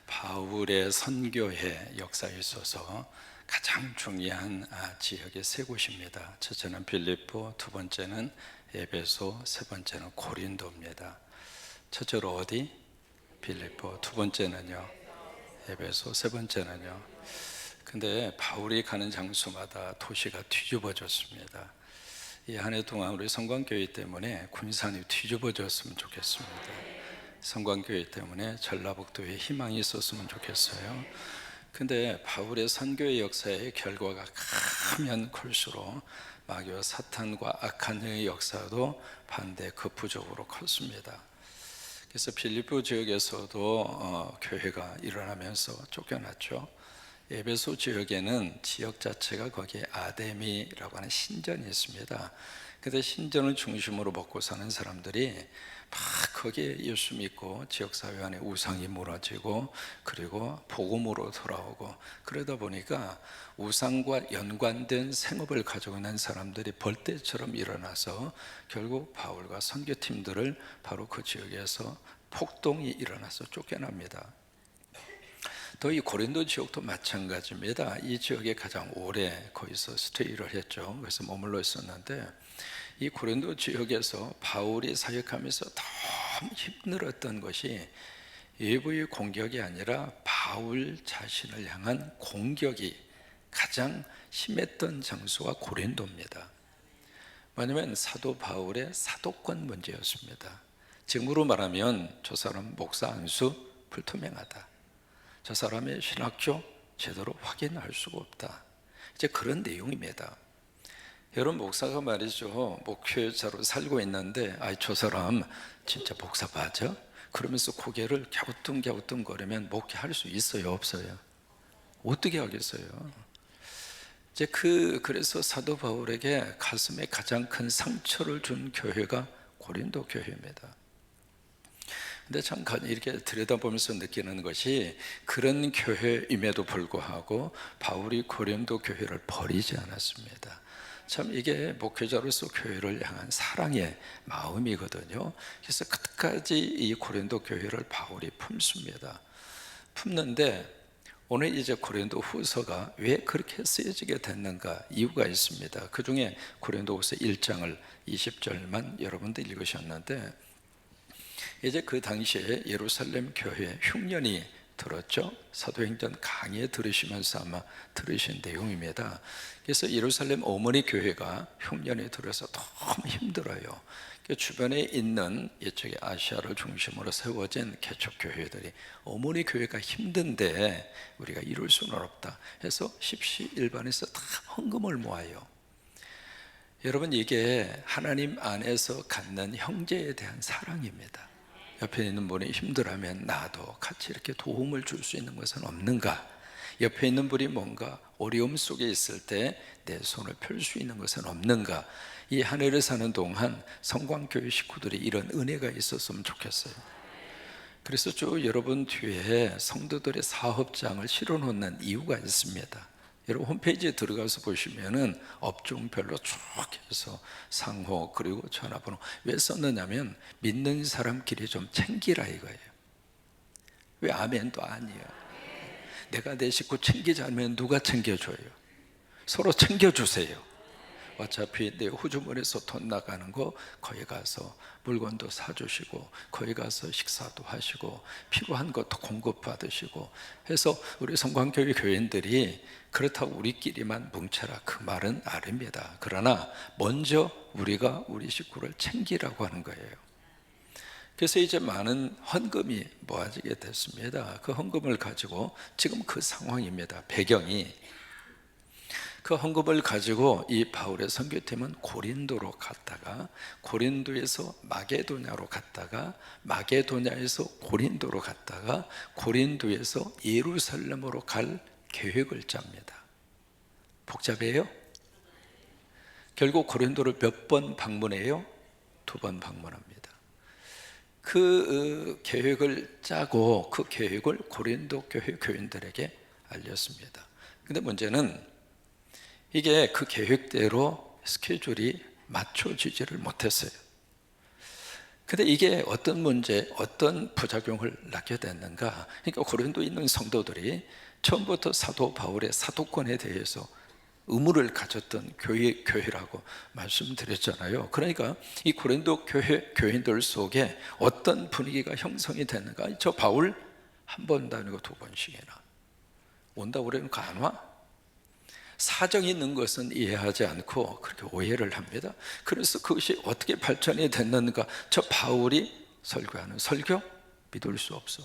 바울의 선교의 역사에 있어서 가장 중요한 지역이 세 곳입니다. 첫째는 빌립보, 두 번째는 에베소, 세 번째는 고린도입니다. 첫째로 어디? 빌립보. 두 번째는요? 에베소. 세 번째는요? 근데 바울이 가는 장소마다 도시가 뒤집어졌습니다. 이 한 해 동안 우리 성광교회 때문에 군산이 뒤집어졌으면 좋겠습니다. 성광교회 때문에 전라북도에 희망이 있었으면 좋겠어요. 근데 바울의 선교의 역사의 결과가 크면 클수록 마귀와 사탄과 악한 영의 역사도 반대 극부적으로 컸습니다. 그래서 빌립보 지역에서도 교회가 일어나면서 쫓겨났죠. 에베소 지역에는 지역 자체가 거기에 아데미라고 하는 신전이 있습니다. 근데 신전을 중심으로 먹고 사는 사람들이 막 거기에 예수 믿고 지역사회 안에 우상이 무너지고 그리고 복음으로 돌아오고 그러다 보니까 우상과 연관된 생업을 가지고 있는 사람들이 벌떼처럼 일어나서 결국 바울과 선교팀들을 바로 그 지역에서 폭동이 일어나서 쫓겨납니다. 또 이 고린도 지역도 마찬가지입니다. 이 지역에 가장 오래 거기서 스테이를 했죠. 그래서 머물러 있었는데 이 고린도 지역에서 바울이 사역하면서 너무 힘들었던 것이 외부의 공격이 아니라 바울 자신을 향한 공격이 가장 심했던 장소가 고린도입니다. 왜냐하면 사도 바울의 사도권 문제였습니다. 지금으로 말하면 저 사람 목사 안수 불투명하다, 저 사람의 신학교 제대로 확인할 수가 없다, 이제 그런 내용입니다. 여러분, 목사가 말이죠, 목회자로 살고 있는데 저 사람 진짜 목사 맞아? 그러면서 고개를 갸우뚱갸우뚱거리면 목회할 수 있어요, 없어요? 어떻게 하겠어요? 이제 그래서 사도 바울에게 가슴에 가장 큰 상처를 준 교회가 고린도 교회입니다. 근데 참 이렇게 들여다보면서 느끼는 것이 그런 교회임에도 불구하고 바울이 고린도 교회를 버리지 않았습니다. 참 이게 목회자로서 교회를 향한 사랑의 마음이거든요. 그래서 끝까지 이 고린도 교회를 바울이 품습니다. 품는데 오늘 이제 고린도 후서가 왜 그렇게 쓰여지게 됐는가, 이유가 있습니다. 그 중에 고린도 후서 1장을 20절만 여러분들 읽으셨는데, 이제 그 당시에 예루살렘 교회 흉년이 들었죠. 사도행전 강의에 들으시면서 아마 들으신 내용입니다. 그래서 예루살렘 어머니 교회가 흉년이 들어서 너무 힘들어요. 주변에 있는 이쪽에 아시아를 중심으로 세워진 개척 교회들이 어머니 교회가 힘든데 우리가 이룰 수는 없다 해서 십시일반에서 다 헌금을 모아요. 여러분, 이게 하나님 안에서 갖는 형제에 대한 사랑입니다. 옆에 있는 분이 힘들어하면 나도 같이 이렇게 도움을 줄 수 있는 것은 없는가? 옆에 있는 분이 뭔가 어려움 속에 있을 때 내 손을 펼 수 있는 것은 없는가? 이 한 해를 사는 동안 성광교회 식구들이 이런 은혜가 있었으면 좋겠어요. 그래서 쭉 여러분 뒤에 성도들의 사업장을 실어놓는 이유가 있습니다. 여러분 홈페이지에 들어가서 보시면은 업종별로 쭉 해서 상호 그리고 전화번호 왜 썼느냐면 믿는 사람끼리 좀 챙기라 이거예요. 왜 아멘도 아니에요. 내가 내 식구 챙기지 않으면 누가 챙겨줘요? 서로 챙겨주세요. 어차피 내 후주머니에서 돈 나가는 거 거기 가서 물건도 사주시고 거기 가서 식사도 하시고 필요한 것도 공급받으시고 해서 우리 성광교회 교인들이 그렇다고 우리끼리만 뭉쳐라 그 말은 아닙니다. 그러나 먼저 우리가 우리 식구를 챙기라고 하는 거예요. 그래서 이제 많은 헌금이 모아지게 됐습니다. 그 헌금을 가지고 지금 그 상황입니다. 배경이 그 헌금을 가지고 이 바울의 선교팀은 고린도로 갔다가 고린도에서 마게도냐로 갔다가 마게도냐에서 고린도로 갔다가 고린도에서 예루살렘으로 갈 계획을 짭니다. 복잡해요? 결국 고린도를 몇 번 방문해요? 2번 방문합니다. 그 계획을 짜고 그 계획을 고린도 교회 교인들에게 알렸습니다. 근데 문제는 이게 그 계획대로 스케줄이 맞춰지지를 못했어요. 근데 이게 어떤 문제, 어떤 부작용을 낳게 됐는가? 그러니까 고린도에 있는 성도들이 처음부터 사도 바울의 사도권에 대해서 의무를 가졌던 교회라고 말씀드렸잖아요. 그러니까 이 고린도 교인들 속에 어떤 분위기가 형성이 됐는가? 저 바울 한 번도 아니고 두 번씩이나 온다고 그러니까 안 와? 사정이 있는 것은 이해하지 않고 그렇게 오해를 합니다. 그래서 그것이 어떻게 발전이 됐는가? 저 바울이 설교하는 설교 믿을 수 없어.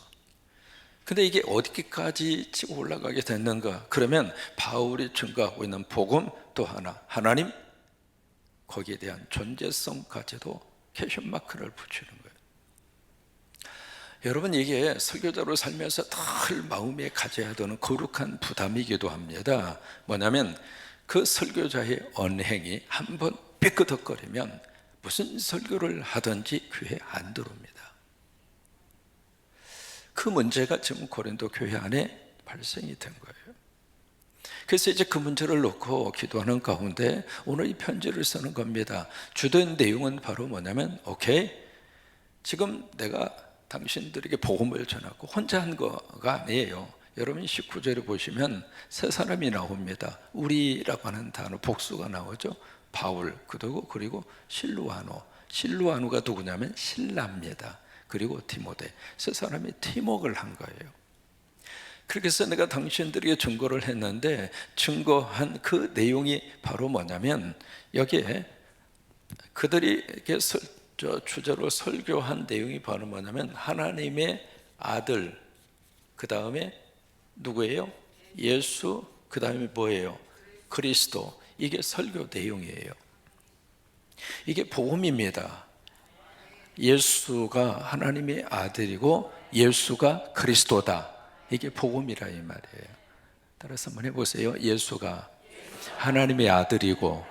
근데 이게 어디까지 치고 올라가게 됐는가? 그러면 바울이 증거하고 있는 복음 또 하나, 하나님 거기에 대한 존재성까지도 퀘션 마크를 붙이는 거예요. 여러분, 이게 설교자로 살면서 늘 마음에 가져야 되는 거룩한 부담이기도 합니다. 뭐냐면 그 설교자의 언행이 한번 삐끄덕거리면 무슨 설교를 하든지 귀에 안 들어옵니다. 그 문제가 지금 고린도 교회 안에 발생이 된 거예요. 그래서 이제 그 문제를 놓고 기도하는 가운데 오늘 이 편지를 쓰는 겁니다. 주된 내용은 바로 뭐냐면, 오케이, 지금 내가 당신들에게 복음을 전하고 혼자 한 거가 아니에요. 여러분 19절에 보시면 세 사람이 나옵니다. 우리라고 하는 단어 복수가 나오죠. 바울, 그리고 실루아노. 실루아노가 누구냐면 신라입니다. 그리고 디모데, 세 사람이 팀워크를 한 거예요. 그렇게 해서 내가 당신들에게 증거를 했는데, 증거한 그 내용이 바로 뭐냐면, 여기에 그들에게 주제로 설교한 내용이 바로 뭐냐면, 하나님의 아들, 그 다음에 누구예요? 예수, 그 다음에 뭐예요? 그리스도. 이게 설교 내용이에요. 이게 복음입니다. 예수가 하나님의 아들이고 예수가 그리스도다. 이게 복음이라 이 말이에요. 따라서 한번 해보세요. 예수가 하나님의 아들이고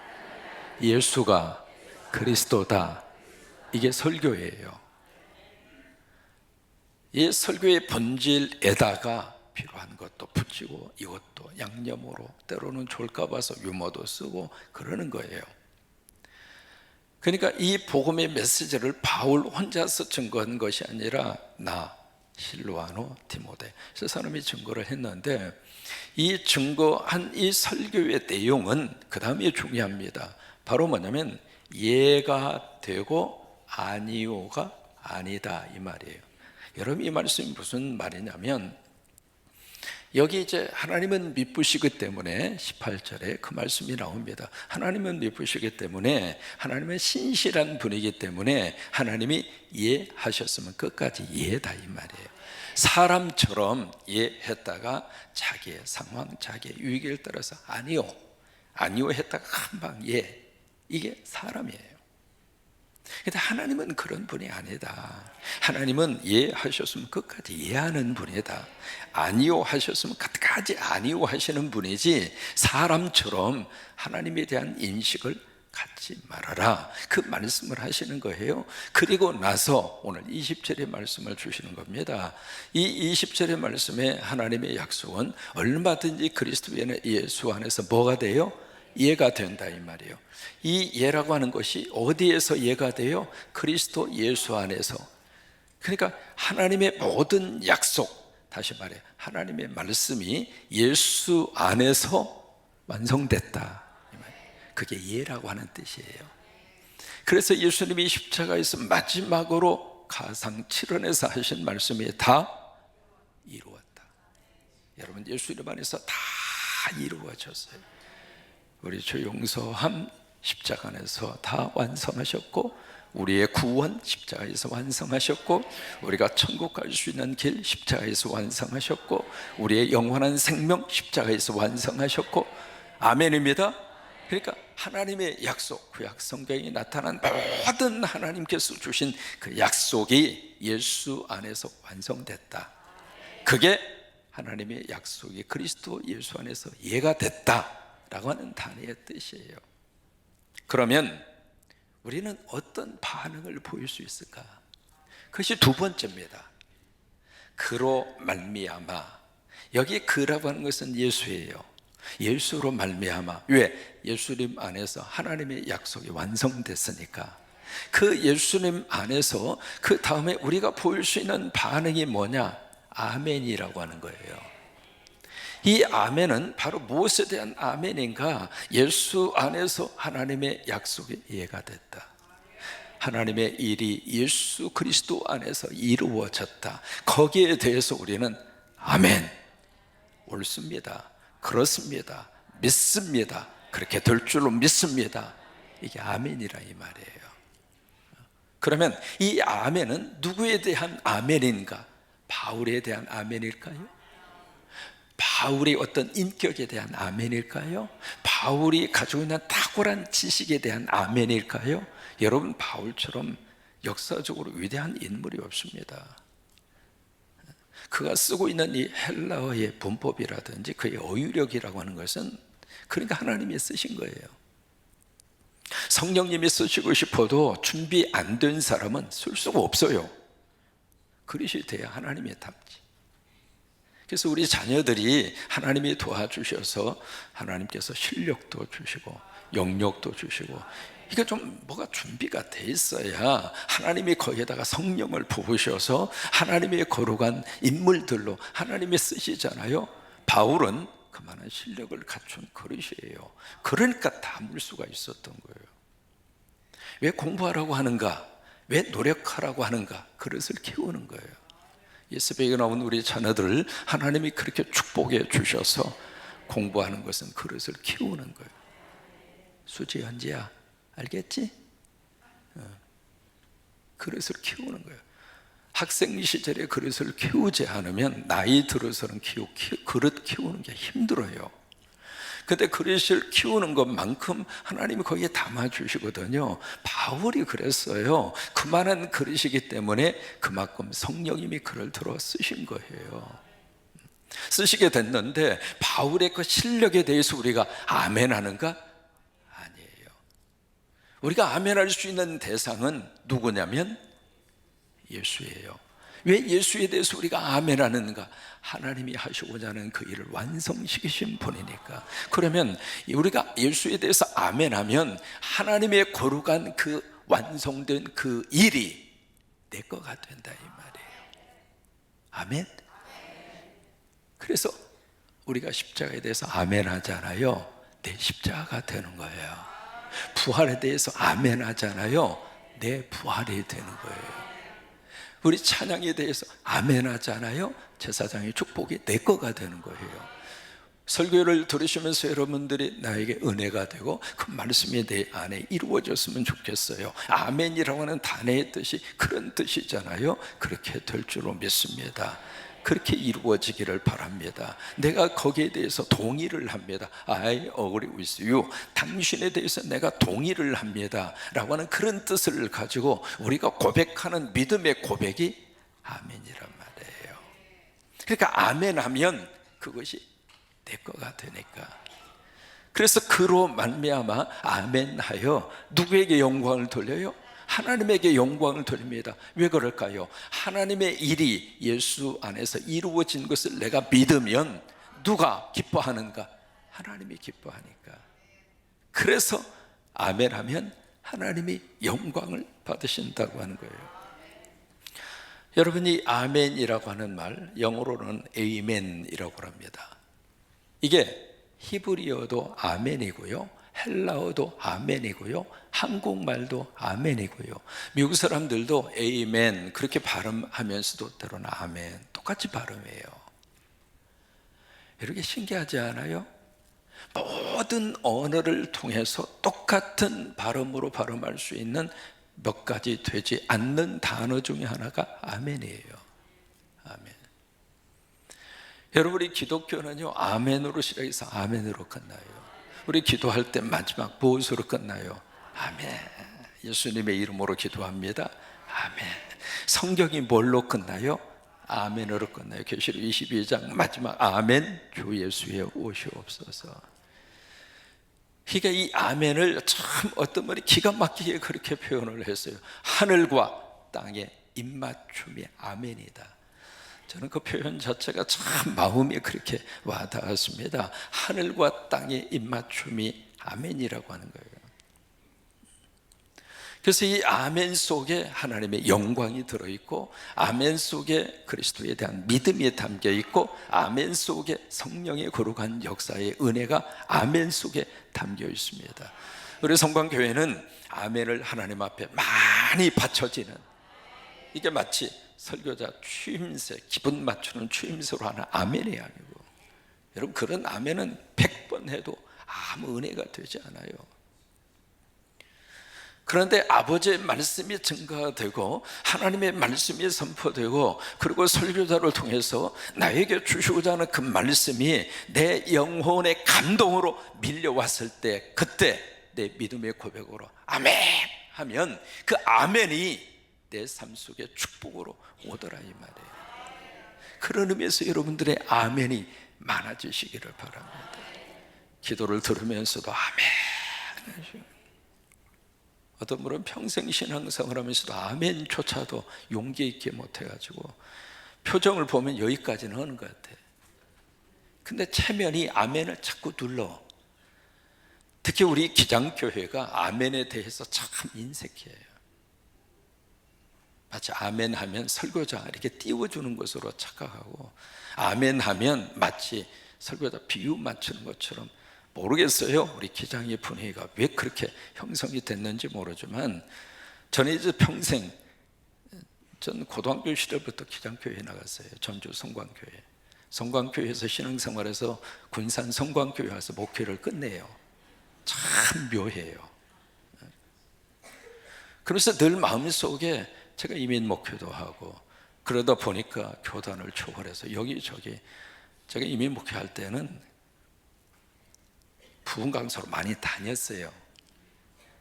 예수가 그리스도다. 이게 설교예요. 이 설교의 본질에다가 필요한 것도 붙이고 이것도 양념으로, 때로는 좋을까 봐서 유머도 쓰고 그러는 거예요. 그러니까 이 복음의 메시지를 바울 혼자서 증거한 것이 아니라 나, 실루아노, 디모데 세 사람이 증거를 했는데, 이 증거한 이 설교의 내용은 그 다음이 중요합니다. 바로 뭐냐면 예가 되고 아니오가 아니다 이 말이에요. 여러분, 이 말씀이 무슨 말이냐면, 여기 이제 하나님은 미쁘시기 때문에 18절에 그 말씀이 나옵니다. 하나님은 미쁘시기 때문에, 하나님은 신실한 분이기 때문에 하나님이 예하셨으면 끝까지 예다 이 말이에요. 사람처럼 예했다가 자기의 상황, 자기의 유익을 따라서 아니요 했다가 한방 예, 이게 사람이에요. 근데 하나님은 그런 분이 아니다. 하나님은 예 하셨으면 끝까지 예하는 분이다. 아니요 하셨으면 끝까지 아니요 하시는 분이지, 사람처럼 하나님에 대한 인식을 갖지 말아라, 그 말씀을 하시는 거예요. 그리고 나서 오늘 20절의 말씀을 주시는 겁니다. 이 20절의 말씀에 하나님의 약속은 얼마든지 그리스도 예수 안에서 뭐가 돼요? 예가 된다 이 말이에요. 이 예라고 하는 것이 어디에서 예가 돼요? 그리스도 예수 안에서. 그러니까 하나님의 모든 약속, 다시 말해 하나님의 말씀이 예수 안에서 완성됐다, 그게 예라고 하는 뜻이에요. 그래서 예수님이 십자가에서 마지막으로 가상 7원에서 하신 말씀이 다 이루었다. 여러분, 예수님 안에서 다 이루어졌어요. 우리 주 용서함 십자가 안에서 다 완성하셨고, 우리의 구원 십자가에서 완성하셨고, 우리가 천국 갈 수 있는 길 십자가에서 완성하셨고, 우리의 영원한 생명 십자가에서 완성하셨고, 아멘입니다. 그러니까 하나님의 약속, 구약 성경에 나타난 모든 하나님께서 주신 그 약속이 예수 안에서 완성됐다. 그게 하나님의 약속이 그리스도 예수 안에서 예가 됐다라고 하는 단어의 뜻이에요. 그러면 우리는 어떤 반응을 보일 수 있을까? 그것이 두 번째입니다. 그로 말미암아. 여기 그라고 하는 것은 예수예요. 예수로 말미암아. 왜? 예수님 안에서 하나님의 약속이 완성됐으니까. 그 예수님 안에서 그 다음에 우리가 보일 수 있는 반응이 뭐냐? 아멘이라고 하는 거예요. 이 아멘은 바로 무엇에 대한 아멘인가? 예수 안에서 하나님의 약속이 이해가 됐다. 하나님의 일이 예수 그리스도 안에서 이루어졌다. 거기에 대해서 우리는 아멘, 옳습니다, 그렇습니다, 믿습니다, 그렇게 될 줄로 믿습니다. 이게 아멘이라 이 말이에요. 그러면 이 아멘은 누구에 대한 아멘인가? 바울에 대한 아멘일까요? 바울의 어떤 인격에 대한 아멘일까요? 바울이 가지고 있는 탁월한 지식에 대한 아멘일까요? 여러분, 바울처럼 역사적으로 위대한 인물이 없습니다. 그가 쓰고 있는 이 헬라어의 문법이라든지 그의 어휘력이라고 하는 것은 그러니까 하나님이 쓰신 거예요. 성령님이 쓰시고 싶어도 준비 안 된 사람은 쓸 수가 없어요. 그릇이 돼야 하나님의 답지. 그래서 우리 자녀들이 하나님이 도와주셔서 하나님께서 실력도 주시고 영역도 주시고, 이게 좀 뭐가 준비가 돼 있어야 하나님이 거기에다가 성령을 부으셔서 하나님의 거룩한 인물들로 하나님이 쓰시잖아요. 바울은 그만한 실력을 갖춘 그릇이에요. 그러니까 담을 수가 있었던 거예요. 왜 공부하라고 하는가? 왜 노력하라고 하는가? 그릇을 키우는 거예요. 이 새벽에 나온 우리 자녀들 하나님이 그렇게 축복해 주셔서 공부하는 것은 그릇을 키우는 거예요. 수지 현지야, 알겠지? 그릇을 키우는 거예요. 학생 시절에 그릇을 키우지 않으면 나이 들어서는 그릇 키우는 게 힘들어요. 근데 그릇을 키우는 것만큼 하나님이 거기에 담아주시거든요. 바울이 그랬어요. 그만한 그릇이기 때문에 그만큼 성령님이 그를 들어 쓰신 거예요. 쓰시게 됐는데 바울의 그 실력에 대해서 우리가 아멘하는가? 아니에요. 우리가 아멘할 수 있는 대상은 누구냐면 예수예요. 왜 예수에 대해서 우리가 아멘하는가? 하나님이 하시고자 하는 그 일을 완성시키신 분이니까. 그러면 우리가 예수에 대해서 아멘하면 하나님의 거룩한 그 완성된 그 일이 내 거가 된다 이 말이에요. 아멘. 그래서 우리가 십자가에 대해서 아멘하잖아요. 내 십자가가 되는 거예요. 부활에 대해서 아멘하잖아요. 내 부활이 되는 거예요. 우리 찬양에 대해서 아멘 하잖아요. 제사장의 축복이 내 거가 되는 거예요. 설교를 들으시면서 여러분들이 나에게 은혜가 되고 그 말씀이 내 안에 이루어졌으면 좋겠어요. 아멘이라고 하는 단어의 뜻이 그런 뜻이잖아요. 그렇게 될 줄로 믿습니다. 그렇게 이루어지기를 바랍니다. 내가 거기에 대해서 동의를 합니다. I agree with you. 당신에 대해서 내가 동의를 합니다 라고 하는 그런 뜻을 가지고 우리가 고백하는 믿음의 고백이 아멘이란 말이에요. 그러니까 아멘하면 그것이 내 거가 되니까. 그래서 그로 말미암아 아멘하여 누구에게 영광을 돌려요? 하나님에게 영광을 돌립니다. 왜 그럴까요? 하나님의 일이 예수 안에서 이루어진 것을 내가 믿으면 누가 기뻐하는가? 하나님이 기뻐하니까. 그래서 아멘하면 하나님이 영광을 받으신다고 하는 거예요. 여러분이 아멘이라고 하는 말, 영어로는 에이멘이라고 합니다. 이게 히브리어도 아멘이고요, 헬라어도 아멘이고요, 한국말도 아멘이고요, 미국 사람들도 에이멘 그렇게 발음하면서도 때로는 아멘 똑같이 발음해요. 이렇게 신기하지 않아요? 모든 언어를 통해서 똑같은 발음으로 발음할 수 있는 몇 가지 되지 않는 단어 중에 하나가 아멘이에요. 아멘. 여러분, 우리 기독교는요, 아멘으로 시작해서 아멘으로 끝나요. 우리 기도할 때 마지막 무엇으로 끝나요? 아멘. 예수님의 이름으로 기도합니다. 아멘. 성경이 뭘로 끝나요? 아멘으로 끝나요. 계시록 22장 마지막 아멘, 주 예수의 오시옵소서. 그러니까 이 아멘을 참 어떤 분이 기가 막히게 그렇게 표현을 했어요. 하늘과 땅의 입맞춤이 아멘이다. 저는 그 표현 자체가 참 마음이 그렇게 와닿았습니다. 하늘과 땅의 입맞춤이 아멘이라고 하는 거예요. 그래서 이 아멘 속에 하나님의 영광이 들어있고, 아멘 속에 그리스도에 대한 믿음이 담겨있고, 아멘 속에 성령의 거룩한 역사의 은혜가 아멘 속에 담겨 있습니다. 우리 성광교회는 아멘을 하나님 앞에 많이 바쳐지는, 이게 마치 설교자 추임새, 기분 맞추는 추임새로 하는 아멘이 아니고, 여러분 그런 아멘은 100번 해도 아무 은혜가 되지 않아요. 그런데 아버지의 말씀이 증가되고 하나님의 말씀이 선포되고, 그리고 설교자를 통해서 나에게 주시고자 하는 그 말씀이 내 영혼의 감동으로 밀려왔을 때, 그때 내 믿음의 고백으로 아멘 하면 그 아멘이 내 삶 속에 축복으로 오더라 이 말이에요. 그런 의미에서 여러분들의 아멘이 많아지시기를 바랍니다. 기도를 들으면서도 아멘. 어떤 분은 평생 신앙생활 하면서도 아멘조차도 용기 있게 못해가지고 표정을 보면 여기까지는 하는 것 같아. 근데 체면이 아멘을 자꾸 눌러. 특히 우리 기장교회가 아멘에 대해서 참 인색해요. 마치 아멘 하면 설교자 이렇게 띄워주는 것으로 착각하고, 아멘 하면 마치 설교자 비유 맞추는 것처럼, 모르겠어요. 우리 기장의 분위기가 왜 그렇게 형성이 됐는지 모르지만, 저는 이제 평생, 전 고등학교 시절부터 기장교회에 나갔어요. 전주 성광교회. 성광교회에서 신앙생활에서 군산 성광교회 와서 목회를 끝내요. 참 묘해요. 그래서 늘 마음속에 제가 이민 목회도 하고, 그러다 보니까 교단을 초월해서 여기저기, 제가 이민 목회할 때는 부흥 강사로 많이 다녔어요.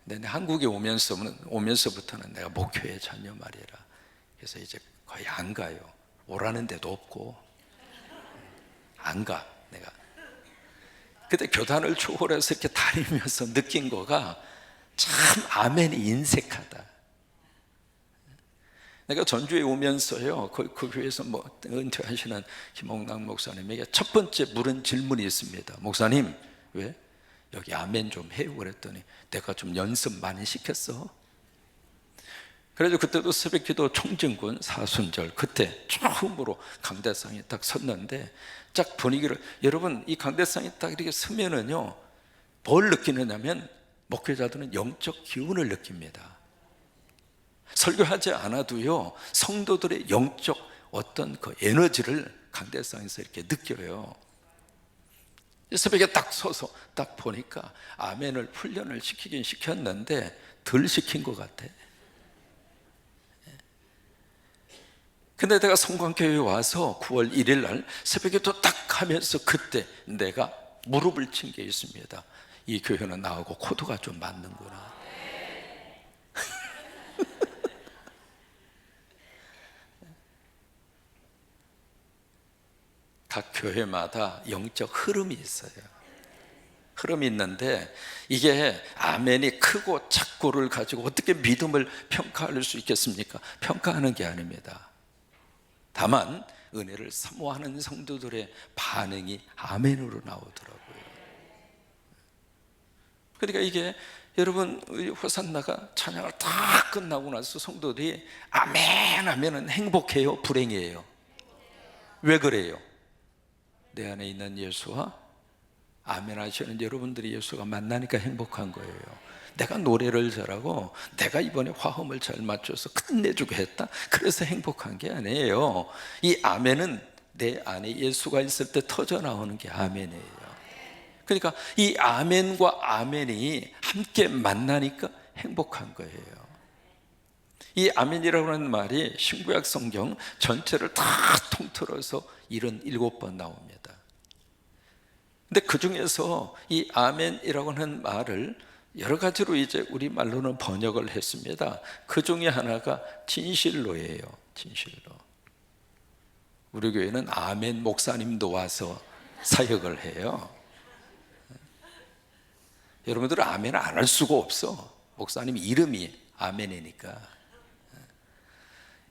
근데 한국에 오면서부터는 내가 목회에 전혀 말이라, 그래서 이제 거의 안 가요. 오라는 데도 없고 안 가. 내가 그때 교단을 초월해서 이렇게 다니면서 느낀 거가 참 아멘이 인색하다. 내가 전주에 오면서요, 그 교회에서 은퇴하시는 김홍남 목사님에게 첫 번째 물은 질문이 있습니다. 목사님, 왜 여기 아멘 좀 해요? 그랬더니 내가 좀 연습 많이 시켰어. 그래서 그때도 새벽기도 총진군 사순절, 그때 처음으로 강대상에 딱 섰는데, 딱 분위기를, 여러분 이 강대상에 딱 이렇게 서면은요, 뭘 느끼느냐면 목회자들은 영적 기운을 느낍니다. 설교하지 않아도요, 성도들의 영적 어떤 그 에너지를 강대상에서 이렇게 느껴요. 새벽에 딱 서서 딱 보니까 아멘을 훈련을 시키긴 시켰는데 덜 시킨 것 같아. 근데 내가 성광교회에 와서 9월 1일 날 새벽에 또 딱 하면서 그때 내가 무릎을 친 게 있습니다. 이 교회는 나하고 코드가 좀 맞는구나. 각 교회마다 영적 흐름이 있어요. 흐름이 있는데, 이게 아멘이 크고 작고를 가지고 어떻게 믿음을 평가할 수 있겠습니까? 평가하는 게 아닙니다. 다만 은혜를 사모하는 성도들의 반응이 아멘으로 나오더라고요. 그러니까 이게 여러분, 호산나가 찬양을 다 끝나고 나서 성도들이 아멘 하면은 행복해요, 불행해요? 왜 그래요? 내 안에 있는 예수와 아멘 하시는 여러분들이 예수가 만나니까 행복한 거예요. 내가 노래를 잘하고 내가 이번에 화음을 잘 맞춰서 끝내주고 했다, 그래서 행복한 게 아니에요. 이 아멘은 내 안에 예수가 있을 때 터져 나오는 게 아멘이에요. 그러니까 이 아멘과 아멘이 함께 만나니까 행복한 거예요. 이 아멘이라고 하는 말이 신구약 성경 전체를 다 통틀어서 77번 나옵니다. 근데 그 중에서 이 아멘이라고 하는 말을 여러 가지로 이제 우리말로는 번역을 했습니다. 그 중에 하나가 진실로예요. 진실로. 우리 교회는 아멘 목사님도 와서 사역을 해요. 여러분들은 아멘 안 할 수가 없어. 목사님 이름이 아멘이니까.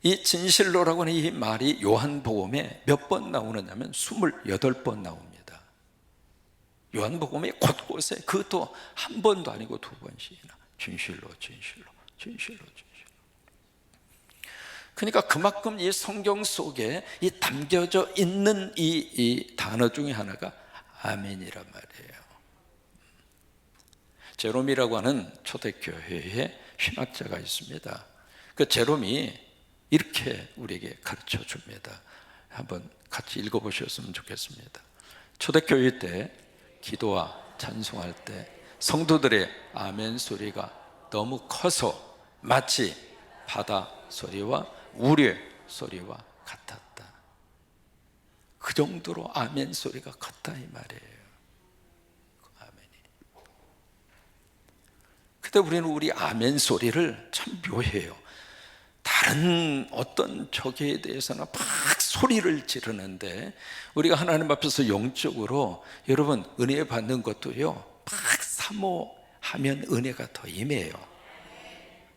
이 진실로라고 하는 이 말이 요한복음에 몇 번 나오느냐면 28번 나옵니다. 요한복음에 곳곳에, 그것도 한 번도 아니고 두 번씩이나 진실로 진실로 진실로, 진실로. 그러니까 그만큼 이 성경 속에 이 담겨져 있는 이 단어 중에 하나가 아멘이란 말이에요. 제롬이라고 하는 초대교회의 신학자가 있습니다. 그 제롬이 이렇게 우리에게 가르쳐 줍니다. 한번 같이 읽어보셨으면 좋겠습니다. 초대교회 때 기도와 찬송할 때 성도들의 아멘 소리가 너무 커서 마치 바다 소리와 우레 소리와 같았다. 그 정도로 아멘 소리가 컸다 이 말이에요. 아멘이. 그때 우리는 우리 아멘 소리를 참 묘해요. 다른 어떤 적에 대해서는 막 소리를 지르는데 우리가 하나님 앞에서 영적으로 여러분 은혜 받는 것도요 막 사모하면 은혜가 더 임해요.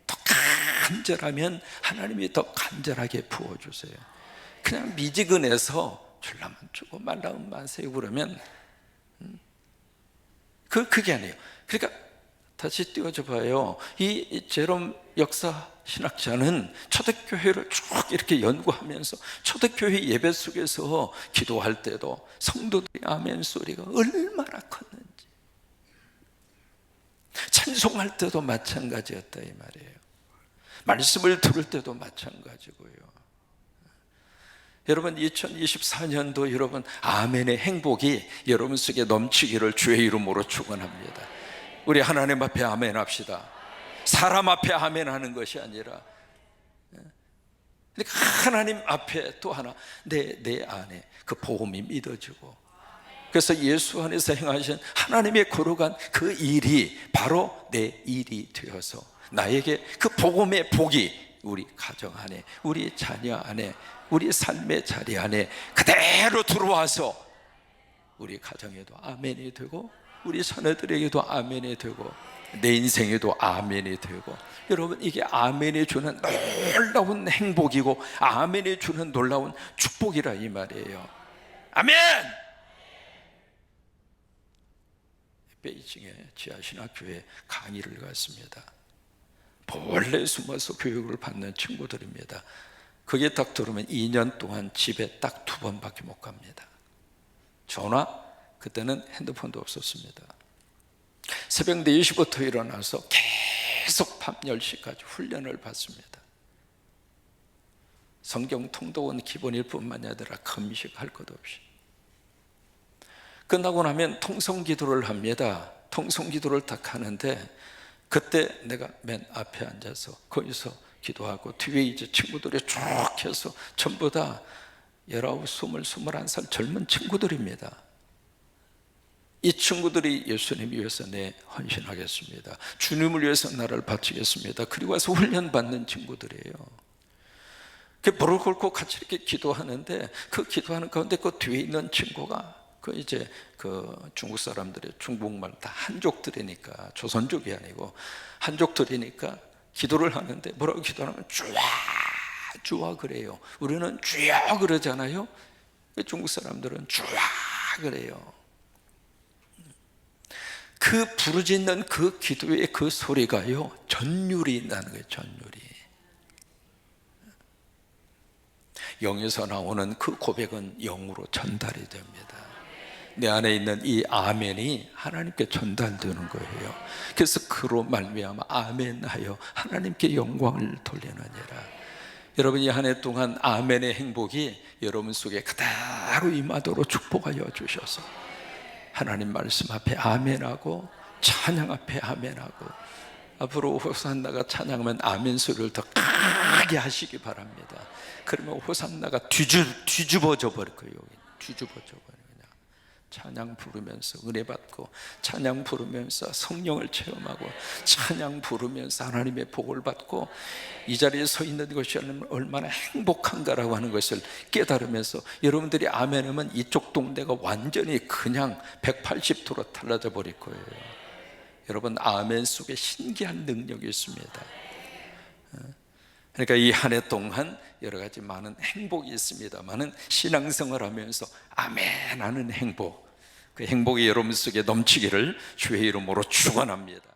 더 간절하면 하나님이 더 간절하게 부어주세요. 그냥 미지근해서 줄라면 주고 말라면 마세요 그러면 그게 아니에요. 그러니까 다시 띄워줘 봐요. 이 제롬 역사 신학자는 초대교회를 쭉 이렇게 연구하면서 초대교회 예배 속에서 기도할 때도 성도들의 아멘 소리가 얼마나 컸는지, 찬송할 때도 마찬가지였다 이 말이에요. 말씀을 들을 때도 마찬가지고요. 여러분 2024년도 여러분 아멘의 행복이 여러분 속에 넘치기를 주의 이름으로 축원합니다. 우리 하나님 앞에 아멘 합시다. 사람 앞에 아멘 하는 것이 아니라 하나님 앞에 또 하나 내 안에 그 복음이 믿어지고, 그래서 예수 안에서 행하신 하나님의 거룩한 그 일이 바로 내 일이 되어서 나에게 그 복음의 복이 우리 가정 안에, 우리 자녀 안에, 우리 삶의 자리 안에 그대로 들어와서 우리 가정에도 아멘이 되고 우리 자녀들에게도 아멘이 되고 내 인생에도 아멘이 되고, 여러분 이게 아멘이 주는 놀라운 행복이고 아멘이 주는 놀라운 축복이라 이 말이에요. 아멘! 베이징의 지하신학교에 강의를 갔습니다. 몰래 숨어서 교육을 받는 친구들입니다. 그게 딱 들으면 2년 동안 집에 딱 2번밖에 못 갑니다. 전화, 그때는 핸드폰도 없었습니다. 새벽 4시부터 일어나서 계속 밤 10시까지 훈련을 받습니다. 성경 통독은 기본일 뿐만이 아니라 금식할 것 없이. 끝나고 나면 통성기도를 합니다. 통성기도를 딱 하는데 그때 내가 맨 앞에 앉아서 거기서 기도하고 뒤에 이제 친구들이 쭉 해서 전부 다 19, 20, 21살 젊은 친구들입니다. 이 친구들이 예수님 위해서 내 헌신하겠습니다, 주님을 위해서 나를 바치겠습니다, 그리고 와서 훈련 받는 친구들이에요. 무릎 꿇고 같이 이렇게 기도하는데 그 기도하는 가운데 그 뒤에 있는 친구가 이제 중국 사람들의 중국말 다 한족들이니까, 조선족이 아니고 한족들이니까 기도를 하는데 뭐라고 기도하면 주와 그래요. 우리는 주여 그러잖아요. 중국 사람들은 주와 그래요. 그 부르짖는 그 기도의 그 소리가요 전율이 나는 거예요. 전율이. 영에서 나오는 그 고백은 영으로 전달이 됩니다. 내 안에 있는 이 아멘이 하나님께 전달되는 거예요. 그래서 그로 말미암아 아멘하여 하나님께 영광을 돌리느니라. 여러분 이 한 해 동안 아멘의 행복이 여러분 속에 그대로 임하도록 축복하여 주셔서 하나님 말씀 앞에 아멘하고 찬양 앞에 아멘하고, 앞으로 호산나가 찬양하면 아멘 소리를 더 크게 하시기 바랍니다. 그러면 호산나가 뒤집어져 버릴 거예요. 뒤집어져 버려요. 찬양 부르면서 은혜 받고, 찬양 부르면서 성령을 체험하고, 찬양 부르면서 하나님의 복을 받고, 이 자리에 서 있는 것이 얼마나 행복한가라고 하는 것을 깨달으면서 여러분들이 아멘하면 이쪽 동네가 완전히 그냥 180도로 달라져 버릴 거예요. 여러분 아멘 속에 신기한 능력이 있습니다. 그러니까 이 한 해 동안 여러 가지 많은 행복이 있습니다만은 신앙생활 하면서 아멘 하는 행복, 그 행복이 여러분 속에 넘치기를 주의 이름으로 축원합니다.